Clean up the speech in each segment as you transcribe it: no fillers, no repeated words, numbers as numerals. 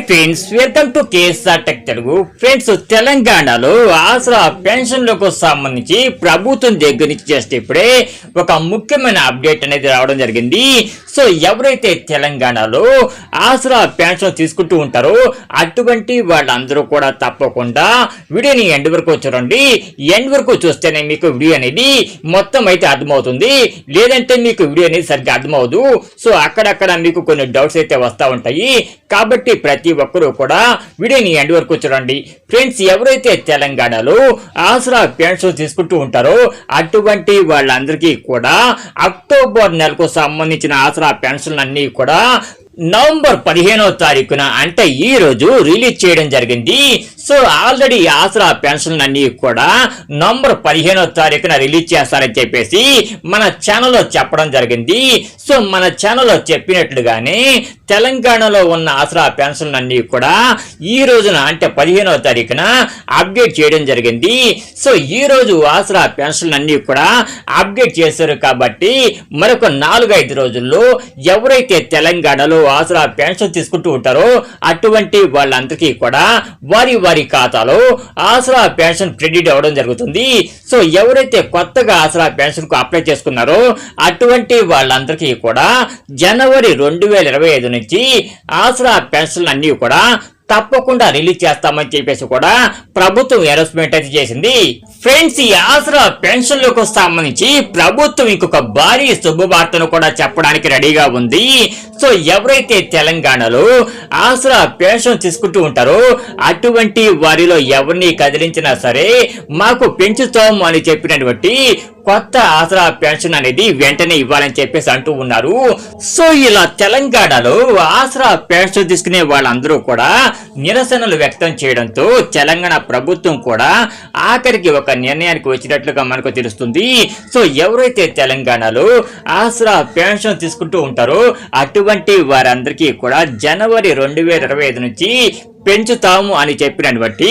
Friends, welcome to KSR tech Telugu. Friends, తెలంగాణలో ఆసరా పెన్షన్లకు సంబంధించి ప్రభుత్వం దగ్గర నుంచి జస్ట్ ఇప్పుడే ఒక ముఖ్యమైన అప్డేట్ అనేది రావడం జరిగింది. సో ఎవరైతే తెలంగాణలో ఆసరా పెన్షన్ తీసుకుంటూ ఉంటారో అటువంటి వాళ్ళందరూ కూడా తప్పకుండా వీడియోని ఎండ్ వరకు చూడండి. ఎండ్ వరకు చూస్తేనే మీకు వీడియో అనేది మొత్తం అయితే అర్థమవుతుంది, లేదంటే మీకు వీడియో అనేది సరిగ్గా అర్థమవుదు. సో అక్కడక్కడ మీకు కొన్ని డౌట్స్ అయితే వస్తూ ఉంటాయి, కాబట్టి ప్రతి ఒక్కరూ కూడా వీడియోని ఎండ్ వరకు చూడండి. ఫ్రెండ్స్, ఎవరైతే తెలంగాణలో ఆసరా పెన్షన్ తీసుకుంటూ ఉంటారో అటువంటి వాళ్ళందరికీ కూడా అక్టోబర్ నెలకు సంబంధించిన ఆసరా పెన్షన్ అన్ని కూడా నవంబర్ 15వ తారీఖున అంటే ఈ రోజు రిలీజ్ చేయడం జరిగింది. సో ఆల్రెడీ ఆసరా పెన్షన్ అన్ని కూడా నవంబర్ 15వ తారీఖున రిలీజ్ చేస్తారని చెప్పేసి మన ఛానల్లో చెప్పడం జరిగింది. సో మన ఛానల్లో చెప్పినట్లుగానే తెలంగాణలో ఉన్న ఆసరా పెన్షన్ అన్ని కూడా ఈ రోజున అంటే 15వ తారీఖున అప్డేట్ చేయడం జరిగింది. సో ఈ రోజు ఆసరా పెన్షన్ అన్ని కూడా అప్డేట్ చేశారు, కాబట్టి మరొక 4-5 రోజుల్లో ఎవరైతే తెలంగాణలో ఆసరా పెన్షన్ తీసుకుంటూ ఉంటారో అటువంటి వాళ్ళందరికీ కూడా వారి వారి ఖాతాలో ఆసరా పెన్షన్ క్రెడిట్ అవ్వడం జరుగుతుంది. సో ఎవరైతే కొత్తగా ఆసరా పెన్షన్ కు అప్లై చేసుకున్నారో అటువంటి వాళ్ళందరికీ కూడా జనవరి 2025 నుంచి ఆసరా పెన్షన్ అన్ని కూడా తప్పకుండా రిలీజ్ చేస్తామని చెప్పేసి కూడా ప్రభుత్వం అనౌన్స్మెంట్ అయితే చేసింది. ఫ్రెండ్స్, ఈ ఆసరా పెన్షన్లకు సంబంధించి ప్రభుత్వం ఇంకొక భారీ శుభవార్తను కూడా చెప్పడానికి రెడీగా ఉంది. సో ఎవరైతే తెలంగాణలో ఆసరా పెన్షన్ తీసుకుంటూ ఉంటారో అటువంటి వారిలో ఎవరిని కదిలించినా సరే మాకు పెంచుతాము అని చెప్పినటువంటి కొత్త ఆసరా పెన్షన్ అనేది వెంటనే ఇవ్వాలని చెప్పేసి అంటూ ఉన్నారు. సో ఇలా తెలంగాణలో ఆసరా పెన్షన్ తీసుకునే వాళ్ళందరూ కూడా నిరసనలు వ్యక్తం చేయడంతో తెలంగాణ ప్రభుత్వం కూడా ఆఖరికి ఒక నిర్ణయానికి వచ్చినట్లుగా మనకు తెలుస్తుంది. సో ఎవరైతే తెలంగాణలో ఆసరా పెన్షన్ తీసుకుంటూ ఉంటారో అటువంటి వారందరికీ కూడా జనవరి 2025 నుంచి పెంచుతాము అని చెప్పినటువంటి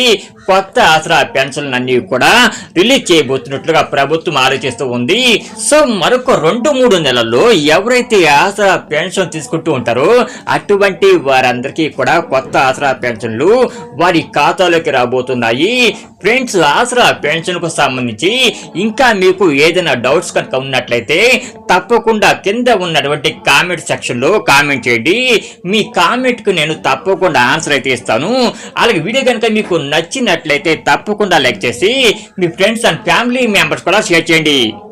కొత్త ఆసరా పెన్షన్ అన్ని కూడా రిలీజ్ చేయబోతున్నట్లుగా ప్రభుత్వం ఆలోచిస్తూ ఉంది. సో మరొక 2-3 నెలల్లో ఎవరైతే ఆసరా పెన్షన్ తీసుకుంటూ ఉంటారో అటువంటి వారందరికీ కూడా కొత్త ఆసరా పెన్షన్లు వారి ఖాతాలోకి రాబోతున్నాయి. ఫ్రెండ్స్, ఆసరా పెన్షన్ కు సంబంధించి ఇంకా మీకు ఏదైనా డౌట్స్ కనుక ఉన్నట్లయితే తప్పకుండా కింద ఉన్నటువంటి కామెంట్ సెక్షన్ లో కామెంట్ చేయండి. మీ కామెంట్ కు నేను తప్పకుండా ఆన్సర్ అయితే ఇస్తాను. అలాగే వీడియో కనుక మీకు నచ్చినట్లయితే తప్పకుండా లైక్ చేసి మీ ఫ్రెండ్స్ అండ్ ఫ్యామిలీ మెంబర్స్ కూడా షేర్ చేయండి.